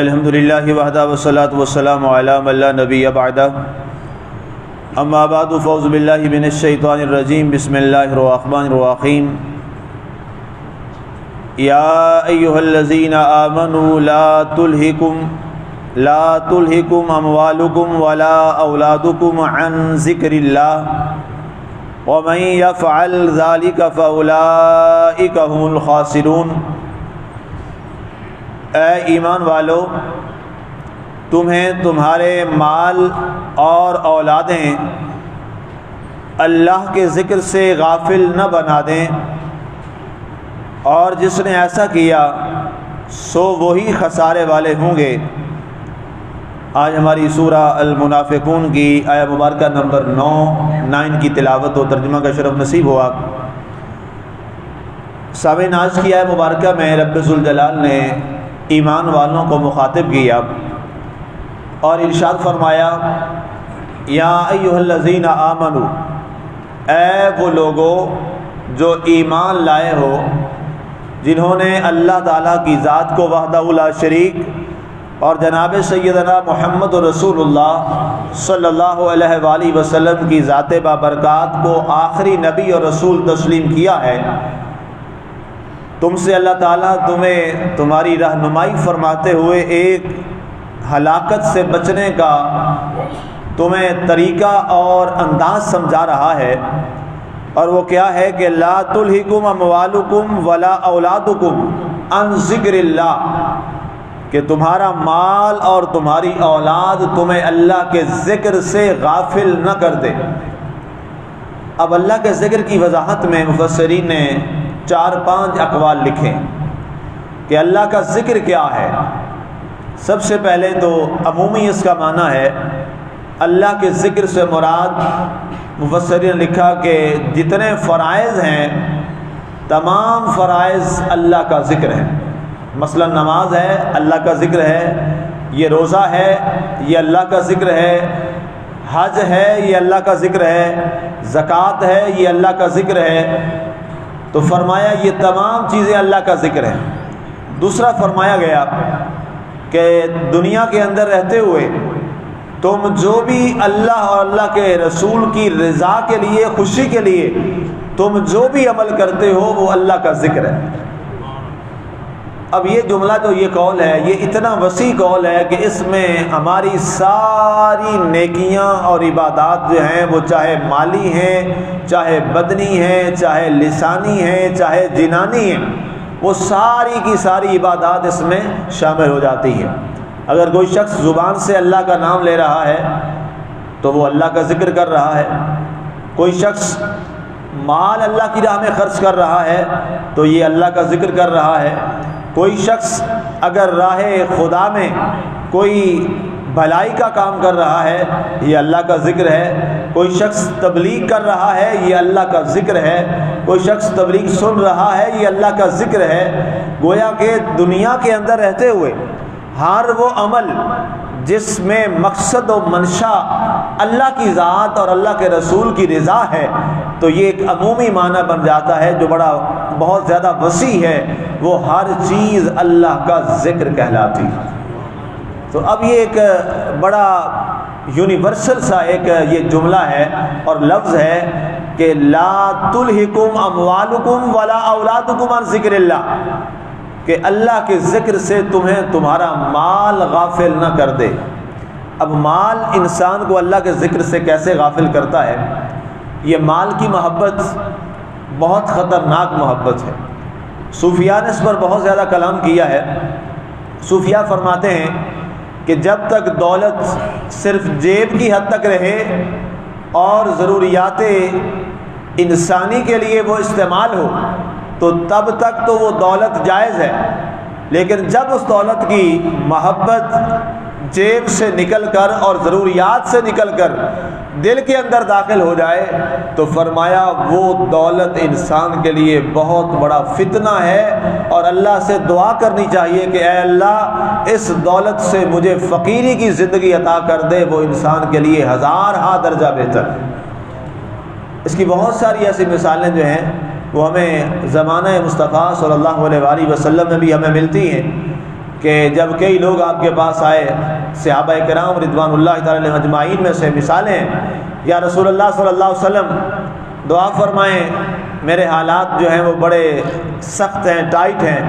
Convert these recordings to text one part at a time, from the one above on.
الحمدللہ وحدہ والصلاۃ والسلام علی من لا نبی بعدہ اما بعد فاعوذ باللہ من الشیطان الرجیم بسم اللہ الرحمن الرحیم یا ایہا الذین آمنوا لا تلہکم اموالکم ولا اولادکم عن ذکر اللہ ومن یفعل ذلک فاولئک هم الخاسرون۔ اے ایمان والو، تمہیں تمہارے مال اور اولادیں اللہ کے ذکر سے غافل نہ بنا دیں، اور جس نے ایسا کیا سو وہی خسارے والے ہوں گے۔ آج ہماری سورہ المنافقون کی آیہ مبارکہ نمبر 9 کی تلاوت و ترجمہ کا شرف نصیب ہوا۔ سامعین، آج کی آیہ مبارکہ میں رب ذوالجلال نے ایمان والوں کو مخاطب کیا اور ارشاد فرمایا، یا ایھا الذین آمنو، اے وہ لوگوں جو ایمان لائے ہو، جنہوں نے اللہ تعالیٰ کی ذات کو وحدہ لا شریک اور جناب سیدنا محمد رسول اللہ صلی اللہ علیہ وآلہ وسلم کی ذات بابرکات کو آخری نبی اور رسول تسلیم کیا ہے۔ تم سے اللہ تعالیٰ تمہیں تمہاری رہنمائی فرماتے ہوئے ایک ہلاکت سے بچنے کا تمہیں طریقہ اور انداز سمجھا رہا ہے، اور وہ کیا ہے کہ لا تلہکم اموالکم ولا اولادکم عن ذکر اللہ، کہ تمہارا مال اور تمہاری اولاد تمہیں اللہ کے ذکر سے غافل نہ کر دے۔ اب اللہ کے ذکر کی وضاحت میں مفسرین نے 4-5 اقوال لکھے کہ اللہ کا ذکر کیا ہے۔ سب سے پہلے تو عمومی اس کا معنی ہے، اللہ کے ذکر سے مراد مفسرین نے لکھا کہ جتنے فرائض ہیں تمام فرائض اللہ کا ذکر ہے۔ مثلا نماز ہے، اللہ کا ذکر ہے، یہ روزہ ہے، یہ اللہ کا ذکر ہے، حج ہے، یہ اللہ کا ذکر ہے، زکوٰۃ ہے، یہ اللہ کا ذکر ہے۔ تو فرمایا یہ تمام چیزیں اللہ کا ذکر ہے۔ دوسرا فرمایا گیا کہ دنیا کے اندر رہتے ہوئے تم جو بھی اللہ اور اللہ کے رسول کی رضا کے لیے، خوشی کے لیے تم جو بھی عمل کرتے ہو وہ اللہ کا ذکر ہے۔ اب یہ جملہ جو یہ قول ہے، یہ اتنا وسیع قول ہے کہ اس میں ہماری ساری نیکیاں اور عبادات جو ہیں، وہ چاہے مالی ہیں، چاہے بدنی ہیں، چاہے لسانی ہیں، چاہے جنانی ہیں، وہ ساری کی ساری عبادات اس میں شامل ہو جاتی ہیں۔ اگر کوئی شخص زبان سے اللہ کا نام لے رہا ہے تو وہ اللہ کا ذکر کر رہا ہے۔ کوئی شخص مال اللہ کی راہ میں خرچ کر رہا ہے تو یہ اللہ کا ذکر کر رہا ہے۔ کوئی شخص اگر راہ خدا میں کوئی بھلائی کا کام کر رہا ہے، یہ اللہ کا ذکر ہے۔ کوئی شخص تبلیغ کر رہا ہے، یہ اللہ کا ذکر ہے۔ کوئی شخص تبلیغ سن رہا ہے، یہ اللہ کا ذکر ہے۔ گویا کہ دنیا کے اندر رہتے ہوئے ہر وہ عمل جس میں مقصد و منشا اللہ کی ذات اور اللہ کے رسول کی رضا ہے، تو یہ ایک عمومی معنی بن جاتا ہے جو بہت زیادہ وسیع ہے، وہ ہر چیز اللہ کا ذکر کہلاتی ہے۔ تو اب یہ ایک بڑا یونیورسل سا ایک یہ جملہ ہے اور لفظ ہے کہ لا تلہکم اموالکم ولا اولادکم عن ذکر اللہ، کہ اللہ کے ذکر سے تمہیں تمہارا مال غافل نہ کر دے۔ اب مال انسان کو اللہ کے ذکر سے کیسے غافل کرتا ہے؟ یہ مال کی محبت بہت خطرناک محبت ہے۔ صوفیاء نے اس پر بہت زیادہ کلام کیا ہے۔ صوفیاء فرماتے ہیں کہ جب تک دولت صرف جیب کی حد تک رہے اور ضروریات انسانی کے لیے وہ استعمال ہو تو تب تک تو وہ دولت جائز ہے، لیکن جب اس دولت کی محبت جیب سے نکل کر اور ضروریات سے نکل کر دل کے اندر داخل ہو جائے تو فرمایا وہ دولت انسان کے لیے بہت بڑا فتنہ ہے، اور اللہ سے دعا کرنی چاہیے کہ اے اللہ اس دولت سے مجھے فقیری کی زندگی عطا کر دے، وہ انسان کے لیے 1000 درجہ بہتر ہے۔ اس کی بہت ساری ایسی مثالیں جو ہیں وہ ہمیں زمانہ مصطفیٰ صلی اللہ علیہ وسلم میں بھی ہمیں ملتی ہیں کہ جب کئی لوگ آپ کے پاس آئے صحابہ کرام رضوان اللہ تعالی علیہم اجمعین میں سے مثالیں، یا رسول اللہ صلی اللہ علیہ وسلم دعا فرمائیں، میرے حالات جو ہیں وہ بڑے سخت ہیں، ٹائٹ ہیں،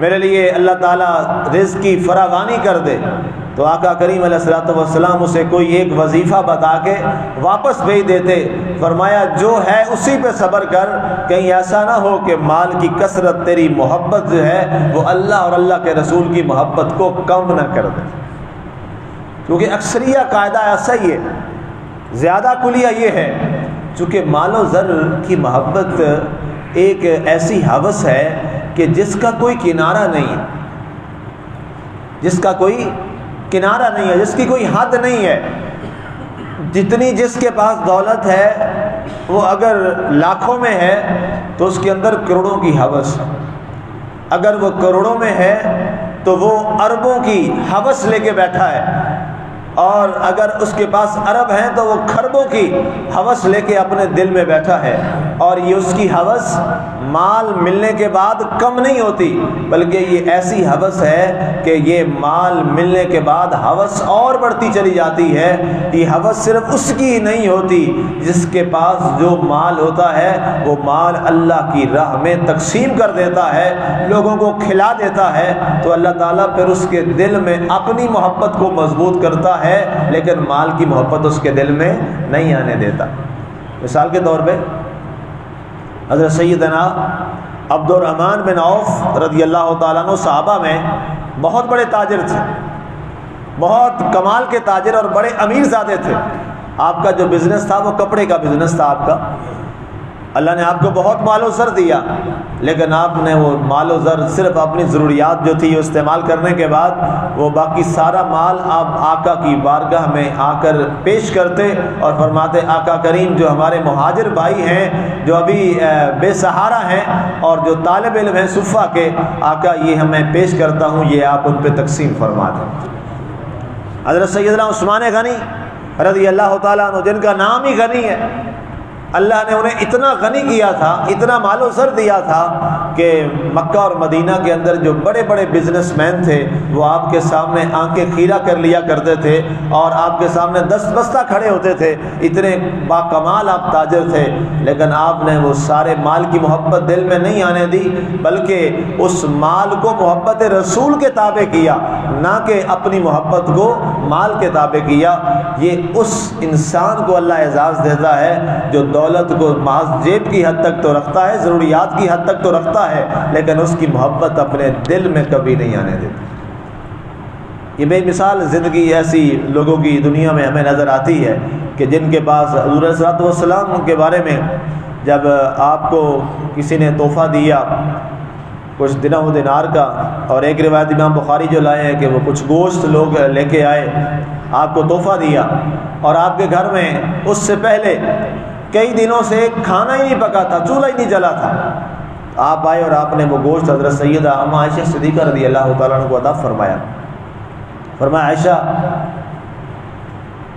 میرے لیے اللہ تعالیٰ رزق کی فراوانی کر دے، تو آقا کریم علیہ الصلوۃ والسلام اسے کوئی ایک وظیفہ بتا کے واپس بھیج دیتے، فرمایا جو ہے اسی پہ صبر کر، کہیں ایسا نہ ہو کہ مال کی کثرت تیری محبت جو ہے وہ اللہ اور اللہ کے رسول کی محبت کو کم نہ کر دے، کیونکہ اکثریہ قاعدہ ایسا ہی ہے، زیادہ کلیہ یہ ہے، چونکہ مال و زر کی محبت ایک ایسی ہوس ہے کہ جس کا کوئی کنارہ نہیں ہے، جس کا کوئی کنارہ نہیں ہے، جس کی کوئی حد نہیں ہے، جتنی جس کے پاس دولت ہے وہ اگر لاکھوں میں ہے تو اس کے اندر کروڑوں کی ہوس، اگر وہ کروڑوں میں ہے تو وہ اربوں کی ہوس لے کے بیٹھا ہے، اور اگر اس کے پاس ارب ہیں تو وہ کھربوں کی ہوس لے کے اپنے دل میں بیٹھا ہے، اور یہ اس کی ہوس مال ملنے کے بعد کم نہیں ہوتی، بلکہ یہ ایسی ہوس ہے کہ یہ مال ملنے کے بعد ہوس اور بڑھتی چلی جاتی ہے۔ یہ ہوس صرف اس کی ہی نہیں ہوتی، جس کے پاس جو مال ہوتا ہے وہ مال اللہ کی راہ میں تقسیم کر دیتا ہے، لوگوں کو کھلا دیتا ہے، تو اللہ تعالیٰ پھر اس کے دل میں اپنی محبت کو مضبوط کرتا ہے، لیکن مال کی محبت اس کے دل میں نہیں آنے دیتا۔ مثال کے طور پہ حضرت سیدنا عبد الرحمن بن عوف رضی اللہ تعالیٰ عنہ صحابہ میں بہت بڑے تاجر تھے، بہت کمال کے تاجر اور بڑے امیر زادے تھے۔ آپ کا جو بزنس تھا وہ کپڑے کا بزنس تھا آپ کا، اللہ نے آپ کو بہت مال و زر دیا، لیکن آپ نے وہ مال و زر صرف اپنی ضروریات جو تھی استعمال کرنے کے بعد وہ باقی سارا مال آپ آقا کی بارگاہ میں آ کر پیش کرتے اور فرماتے، آقا کریم جو ہمارے مہاجر بھائی ہیں جو ابھی بے سہارا ہیں اور جو طالب علم ہیں صفہ کے، آقا یہ ہمیں پیش کرتا ہوں، یہ آپ ان پہ تقسیم فرما دیں۔ حضرت سیدنا عثمان غنی رضی اللہ تعالیٰ عنہ، جن کا نام ہی غنی ہے، اللہ نے انہیں اتنا غنی کیا تھا، اتنا مال و زر دیا تھا کہ مکہ اور مدینہ کے اندر جو بڑے بڑے بزنس مین تھے وہ آپ کے سامنے آنکھیں خیرہ کر لیا کرتے تھے اور آپ کے سامنے دست بستہ کھڑے ہوتے تھے، اتنے با کمال آپ تاجر تھے، لیکن آپ نے وہ سارے مال کی محبت دل میں نہیں آنے دی، بلکہ اس مال کو محبت رسول کے تابع کیا، نہ کہ اپنی محبت کو مال کے تابع کیا۔ یہ اس انسان کو اللہ اعزاز دیتا ہے جو دولت کو محض جیب کی حد تک تو رکھتا ہے، ضروریات کی حد تک تو رکھتا ہے، لیکن اس کی محبت اپنے دل میں کبھی نہیں آنے دیتا۔ یہ بے مثال زندگی ایسی لوگوں کی دنیا میں ہمیں نظر آتی ہے کہ جن کے پاس حضور علیہ الصلوۃ والسلام کے بارے میں جب آپ کو کسی نے تحفہ دیا کچھ درہم و دینار کا، اور ایک روایت امام بخاری جو لائے ہیں کہ وہ کچھ گوشت لوگ لے کے آئے، آپ کو تحفہ دیا، اور آپ کے گھر میں اس سے پہلے کئی دنوں سے کھانا ہی نہیں پکا تھا، چولہا ہی نہیں جلا تھا، آپ آئے اور آپ نے وہ گوشت حضرت سیدہ ام عائشہ صدیقہ رضی اللہ تعالیٰ عنہ کو عطا فرمایا۔ فرمایا عائشہ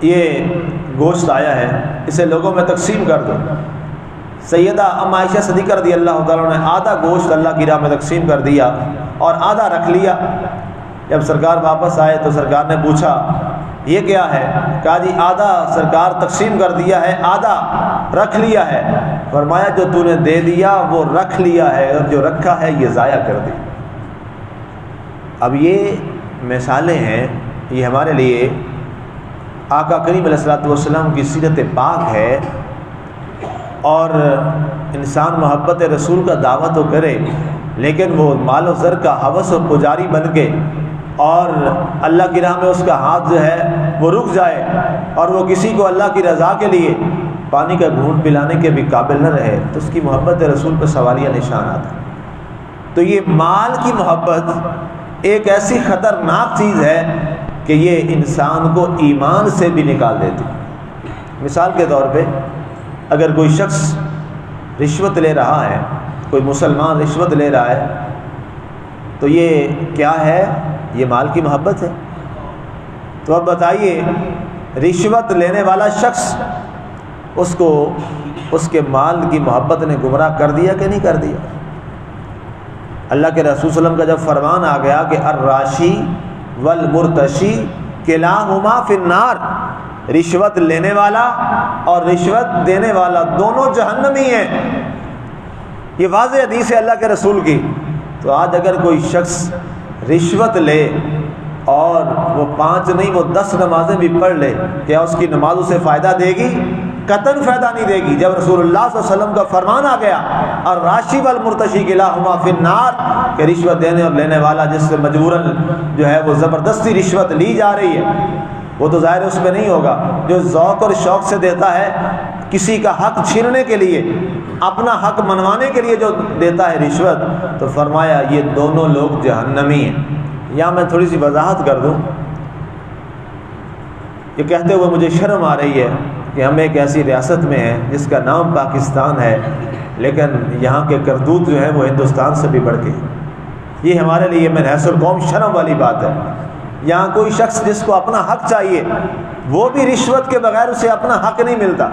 یہ گوشت آیا ہے، اسے لوگوں میں تقسیم کر دو۔ سیدہ ام عائشہ صدیقہ رضی اللہ تعالیٰ عنہ نے آدھا گوشت اللہ کی راہ میں تقسیم کر دیا اور آدھا رکھ لیا۔ جب سرکار واپس آئے تو سرکار نے پوچھا یہ کیا ہے؟ کہا جی آدھا سرکار تقسیم کر دیا ہے، آدھا رکھ لیا ہے۔ فرمایا جو تو نے دے دیا وہ رکھ لیا ہے، اور جو رکھا ہے یہ ضائع کر دی۔ اب یہ مثالیں ہیں، یہ ہمارے لیے آقا کریم علیہ الصلوۃ والسلام کی سیرت پاک ہے، اور انسان محبت رسول کا دعوت تو کرے لیکن وہ مال و زر کا ہوس و پجاری بن کے اور اللہ کی راہ میں اس کا ہاتھ جو ہے وہ رک جائے اور وہ کسی کو اللہ کی رضا کے لیے پانی کا گھونٹ پلانے کے بھی قابل نہ رہے تو اس کی محبت رسول پر سوالیہ نشان آتا ہے۔ تو یہ مال کی محبت ایک ایسی خطرناک چیز ہے کہ یہ انسان کو ایمان سے بھی نکال دیتی۔ مثال کے طور پہ اگر کوئی شخص رشوت لے رہا ہے، کوئی مسلمان رشوت لے رہا ہے، تو یہ کیا ہے؟ یہ مال کی محبت ہے۔ تو اب بتائیے رشوت لینے والا شخص اس کو اس کے مال کی محبت نے گمراہ کر دیا کہ نہیں کر دیا؟ اللہ کے رسول صلی اللہ علیہ وسلم کا جب فرمان آ گیا کہ الراشی والمرتشی کلاہما فی النار، رشوت لینے والا اور رشوت دینے والا دونوں جہنمی ہیں، یہ واضح حدیث ہے اللہ کے رسول کی. تو آج اگر کوئی شخص رشوت لے اور وہ 5 نہیں وہ 10 نمازیں بھی پڑھ لے، کیا اس کی نماز اسے فائدہ دے گی؟ قطعاً فائدہ نہیں دے گی. جب رسول اللہ صلی اللہ علیہ وسلم کا فرمان آ گیا الراشی والمرتشی کلاہما فی النار، کہ رشوت دینے اور لینے والا جس سے مجبوراً جو ہے وہ زبردستی رشوت لی جا رہی ہے، وہ تو ظاہر اس میں نہیں ہوگا. جو ذوق اور شوق سے دیتا ہے، کسی کا حق چھیننے کے لیے، اپنا حق منوانے کے لیے جو دیتا ہے رشوت، تو فرمایا یہ دونوں لوگ جہنمی ہیں. یا میں تھوڑی سی وضاحت کر دوں، یہ کہتے ہوئے مجھے شرم آ رہی ہے کہ ہم ایک ایسی ریاست میں ہیں جس کا نام پاکستان ہے، لیکن یہاں کے کرتوت جو ہیں وہ ہندوستان سے بھی بڑھ کے، یہ ہمارے لیے من حیث القوم شرم والی بات ہے. یہاں کوئی شخص جس کو اپنا حق چاہیے، وہ بھی رشوت کے بغیر اسے اپنا حق نہیں ملتا،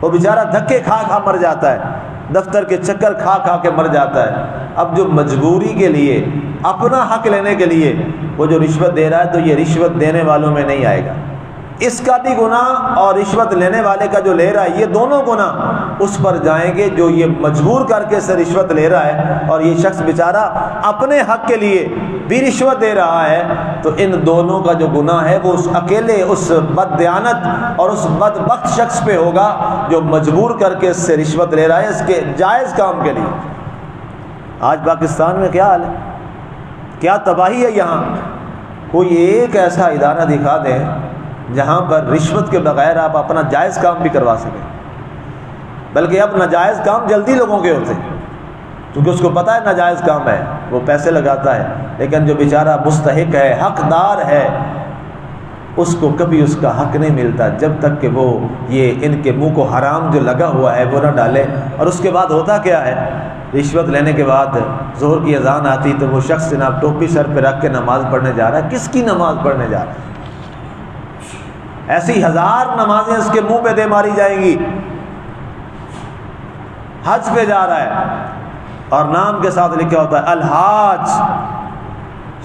وہ بیچارہ دھکے کھا کھا مر جاتا ہے، دفتر کے چکر کھا کھا کے مر جاتا ہے. اب جو مجبوری کے لیے اپنا حق لینے کے لیے وہ جو رشوت دے رہا ہے، تو یہ رشوت دینے والوں میں نہیں آئے گا. اس کا بھی گناہ اور رشوت لینے والے کا جو لے رہا ہے، یہ دونوں گناہ اس پر جائیں گے جو یہ مجبور کر کے سے رشوت لے رہا ہے، اور یہ شخص بیچارہ اپنے حق کے لیے بھی رشوت دے رہا ہے. تو ان دونوں کا جو گناہ ہے وہ اس اکیلے اس بددیانت اور اس بدبخت شخص پہ ہوگا جو مجبور کر کے اس سے رشوت لے رہا ہے اس کے جائز کام کے لیے. آج پاکستان میں کیا حال ہے، کیا تباہی ہے. یہاں کوئی ایک ایسا ادارہ دکھا دیں جہاں پر رشوت کے بغیر آپ اپنا جائز کام بھی کروا سکیں، بلکہ اب ناجائز کام جلدی لوگوں کے ہوتے ہیں، کیونکہ اس کو پتہ ہے ناجائز کام ہے، وہ پیسے لگاتا ہے. لیکن جو بیچارہ مستحق ہے، حقدار ہے، اس کو کبھی اس کا حق نہیں ملتا جب تک کہ وہ یہ ان کے منہ کو حرام جو لگا ہوا ہے وہ نہ ڈالے. اور اس کے بعد ہوتا کیا ہے، رشوت لینے کے بعد ظہر کی اذان آتی تو وہ شخص جناب ٹوپی سر پہ رکھ کے نماز پڑھنے جا رہا ہے. کس کی نماز پڑھنے جا رہا ہے؟ ایسی 1000 نمازیں اس کے منہ پہ دے ماری جائیں گی. حج پہ جا رہا ہے اور نام کے ساتھ لکھا ہوتا ہے الحاج.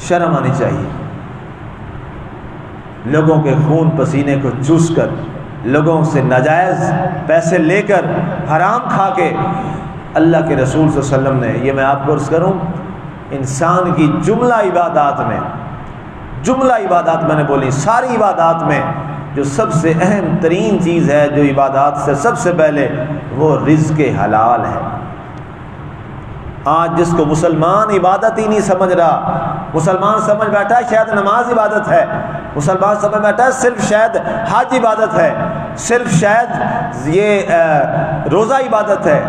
شرم آنی چاہیے. لوگوں کے خون پسینے کو چوس کر، لوگوں سے ناجائز پیسے لے کر، حرام کھا کے، اللہ کے رسول صلی اللہ علیہ وسلم نے، یہ میں آپ کو عرض کروں، انسان کی جملہ عبادات میں نے بولی، ساری عبادات میں جو سب سے اہم ترین چیز ہے، جو عبادات سے سب سے پہلے، وہ رزق حلال ہے. آج جس کو مسلمان عبادت ہی نہیں سمجھ رہا، مسلمان سمجھ بیٹھا ہے شاید نماز عبادت ہے، مسلمان سمجھ بیٹھا ہے صرف شاید حج عبادت ہے، صرف شاید یہ روزہ عبادت ہے.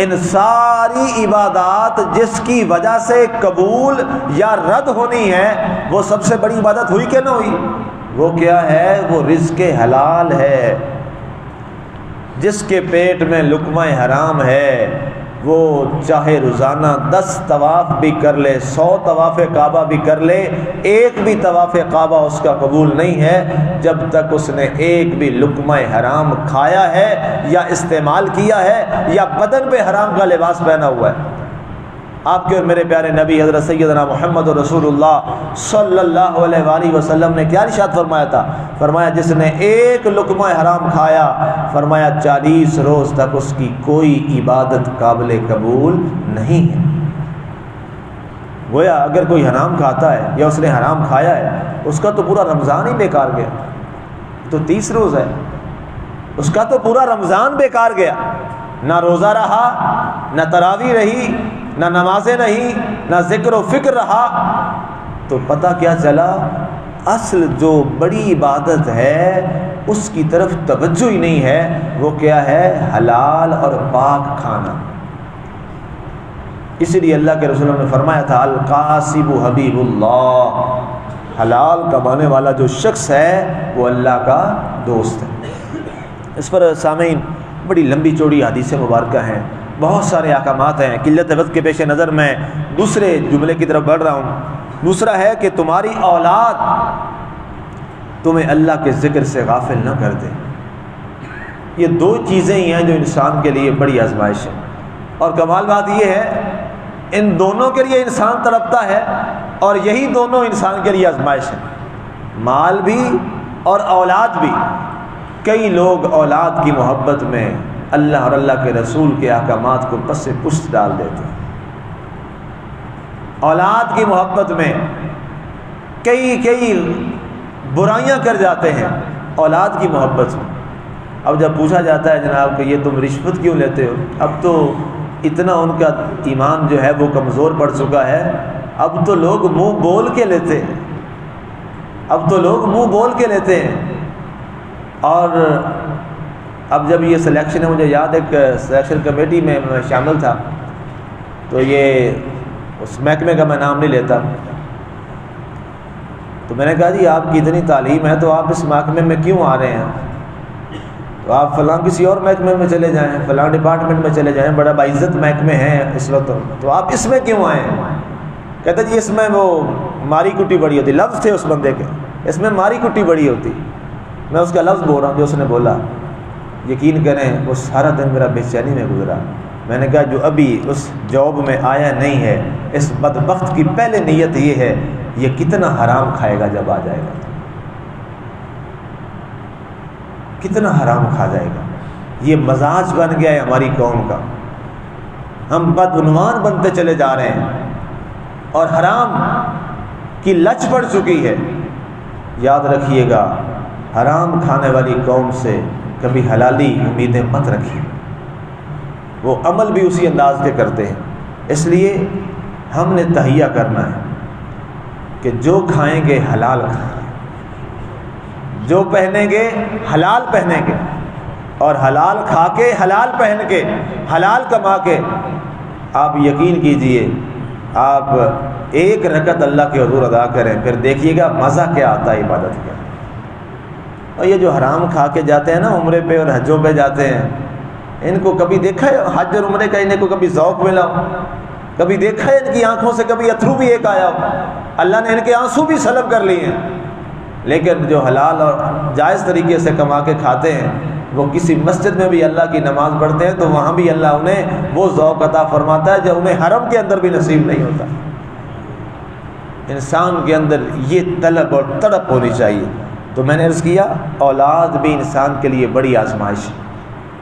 ان ساری عبادات جس کی وجہ سے قبول یا رد ہونی ہے، وہ سب سے بڑی عبادت ہوئی کہ نہ ہوئی؟ وہ کیا ہے؟ وہ رزق حلال ہے. جس کے پیٹ میں لقمہ حرام ہے، وہ چاہے روزانہ 10 طواف بھی کر لے، 100 طواف کعبہ بھی کر لے، ایک بھی طواف کعبہ اس کا قبول نہیں ہے جب تک اس نے ایک بھی لقمہ حرام کھایا ہے یا استعمال کیا ہے یا بدن پہ حرام کا لباس پہنا ہوا ہے. آپ کے اور میرے پیارے نبی حضرت سیدنا محمد رسول اللہ صلی اللہ علیہ وآلہ وسلم نے کیا ارشاد فرمایا تھا؟ فرمایا جس نے ایک لقمہ حرام کھایا، فرمایا 40 روز تک اس کی کوئی عبادت قابل قبول نہیں ہے. گویا اگر کوئی حرام کھاتا ہے یا اس نے حرام کھایا ہے، اس کا تو پورا رمضان ہی بیکار گیا. تو 30 روز ہے، اس کا تو پورا رمضان بیکار گیا. نہ روزہ رہا، نہ تراویح رہی، نہ نمازیں نہیں، نہ ذکر و فکر رہا. تو پتہ کیا چلا؟ اصل جو بڑی عبادت ہے اس کی طرف توجہ ہی نہیں ہے. وہ کیا ہے؟ حلال اور پاک کھانا. اس لیے اللہ کے رسول نے فرمایا تھا القاسب حبیب اللہ، حلال کمانے والا جو شخص ہے وہ اللہ کا دوست ہے. اس پر سامعین بڑی لمبی چوڑی حدیث مبارکہ ہیں، بہت سارے احکامات ہیں. قلت وقت کے پیش نظر میں دوسرے جملے کی طرف بڑھ رہا ہوں. دوسرا ہے کہ تمہاری اولاد تمہیں اللہ کے ذکر سے غافل نہ کر دے. یہ 2 چیزیں ہی ہیں جو انسان کے لیے بڑی آزمائش ہے. اور کمال بات یہ ہے ان دونوں کے لیے انسان تڑپتا ہے، اور یہی دونوں انسان کے لیے آزمائش ہے، مال بھی اور اولاد بھی۔ کئی لوگ اولاد کی محبت میں اللہ اور اللہ کے رسول کے احکامات کو پس پشت ڈال دیتے ہیں۔ اولاد کی محبت میں کئی برائیاں کر جاتے ہیں اولاد کی محبت میں۔ اب جب پوچھا جاتا ہے جناب کہ یہ تم رشوت کیوں لیتے ہو، اب تو اتنا ان کا ایمان جو ہے وہ کمزور پڑ چکا ہے، اب تو لوگ منہ بول کے لیتے ہیں، اب تو لوگ منہ بول کے لیتے ہیں۔ اور اب جب یہ سلیکشن ہے، مجھے یاد ایک سلیکشن کمیٹی میں شامل تھا، تو یہ اس محکمے کا میں نام نہیں لیتا، تو میں نے کہا جی آپ کی اتنی تعلیم ہے تو آپ اس محکمے میں کیوں آ رہے ہیں؟ تو آپ فلاں کسی اور محکمے میں چلے جائیں، فلاں ڈپارٹمنٹ میں چلے جائیں، بڑا باعزت محکمے ہیں اس وقت، تو آپ اس میں کیوں آئے ہیں؟ کہتے جی اس میں وہ ماری کٹی بڑی ہوتی، لفظ تھے اس بندے کے، اس میں ماری کٹی بڑی ہوتی۔ میں اس کا لفظ بول رہا ہوں جو اس نے بولا، یقین کریں وہ سارا دن میرا بے چینی میں گزرا۔ میں نے کہا جو ابھی اس جاب میں آیا نہیں ہے، اس بدبخت کی پہلے نیت یہ ہے یہ کتنا حرام کھائے گا جب آ جائے گا، کتنا حرام کھا جائے گا۔ یہ مزاج بن گیا ہے ہماری قوم کا، ہم بدعنوان بنتے چلے جا رہے ہیں اور حرام کی لچ پڑ چکی ہے۔ یاد رکھیے گا، حرام کھانے والی قوم سے کبھی حلالی امیدیں مت رکھیے، وہ عمل بھی اسی انداز کے کرتے ہیں۔ اس لیے ہم نے تہیہ کرنا ہے کہ جو کھائیں گے حلال کھائیں گے، جو پہنیں گے حلال پہنیں گے، اور حلال کھا کے حلال پہن کے حلال کما کے آپ یقین کیجئے آپ ایک رکعت اللہ کے حضور ادا کریں، پھر دیکھیے گا مزہ کیا آتا ہے عبادت کا۔ اور یہ جو حرام کھا کے جاتے ہیں نا عمرے پہ اور حجوں پہ جاتے ہیں، ان کو کبھی دیکھا ہے حج اور عمرے کا انہیں کو کبھی ذوق ملا ہو؟ کبھی دیکھا ہے ان کی آنکھوں سے کبھی اتھرو بھی ایک آیا ہو؟ اللہ نے ان کے آنسو بھی سلب کر لیے ہیں، لیکن جو حلال اور جائز طریقے سے کما کے کھاتے ہیں وہ کسی مسجد میں بھی اللہ کی نماز پڑھتے ہیں تو وہاں بھی اللہ انہیں وہ ذوق عطا فرماتا ہے جو انہیں حرم کے اندر بھی نصیب نہیں ہوتا۔ انسان کے اندر یہ طلب اور تڑپ ہونی چاہیے۔ تو میں نے عرض کیا اولاد بھی انسان کے لیے بڑی آزمائش ہے۔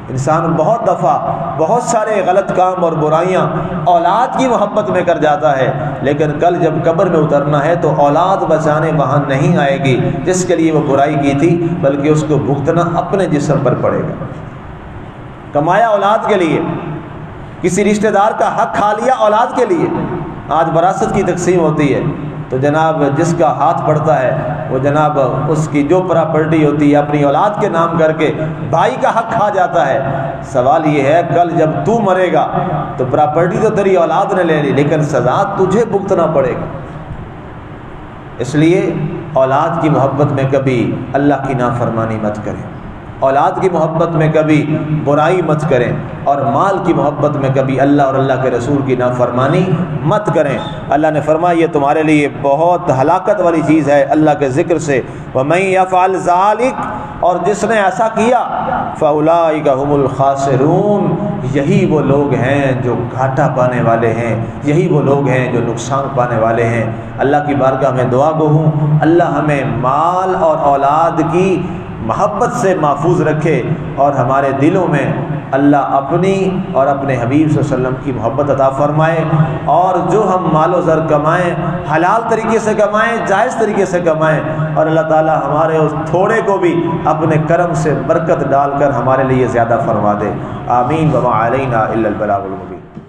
انسان بہت دفعہ بہت سارے غلط کام اور برائیاں اولاد کی محبت میں کر جاتا ہے، لیکن کل جب قبر میں اترنا ہے تو اولاد بچانے وہاں نہیں آئے گی جس کے لیے وہ برائی کی تھی، بلکہ اس کو بھگتنا اپنے جسم پر پڑے گا۔ کمایا اولاد کے لیے، کسی رشتہ دار کا حق کھا لیا اولاد کے لیے۔ آج وراثت کی تقسیم ہوتی ہے تو جناب جس کا ہاتھ پڑتا ہے وہ جناب اس کی جو پراپرٹی ہوتی ہے اپنی اولاد کے نام کر کے بھائی کا حق کھا جاتا ہے۔ سوال یہ ہے کل جب تو مرے گا تو پراپرٹی تو تیری اولاد نے لے لی، لیکن سزا تجھے بھگتنا پڑے گا۔ اس لیے اولاد کی محبت میں کبھی اللہ کی نافرمانی مت کریں، اولاد کی محبت میں کبھی برائی مت کریں، اور مال کی محبت میں کبھی اللہ اور اللہ کے رسول کی نافرمانی مت کریں۔ اللہ نے فرمایا یہ تمہارے لیے بہت ہلاکت والی چیز ہے اللہ کے ذکر سے، وَمَن يَفْعَلْ ذَلِكَ، اور جس نے ایسا کیا فَأُولَٰئِكَ هُمُ الْخَاسِرُونَ، یہی وہ لوگ ہیں جو گھاٹا پانے والے ہیں، یہی وہ لوگ ہیں جو نقصان پانے والے ہیں۔ اللہ کی بارگاہ میں دعا گو ہوں اللہ ہمیں مال اور اولاد کی محبت سے محفوظ رکھے، اور ہمارے دلوں میں اللہ اپنی اور اپنے حبیب صلی اللہ علیہ وسلم کی محبت عطا فرمائے، اور جو ہم مال و زر کمائیں حلال طریقے سے کمائیں، جائز طریقے سے کمائیں، اور اللہ تعالی ہمارے اس تھوڑے کو بھی اپنے کرم سے برکت ڈال کر ہمارے لیے زیادہ فرما دے۔ آمین وما علینا الا البلاغ المبین۔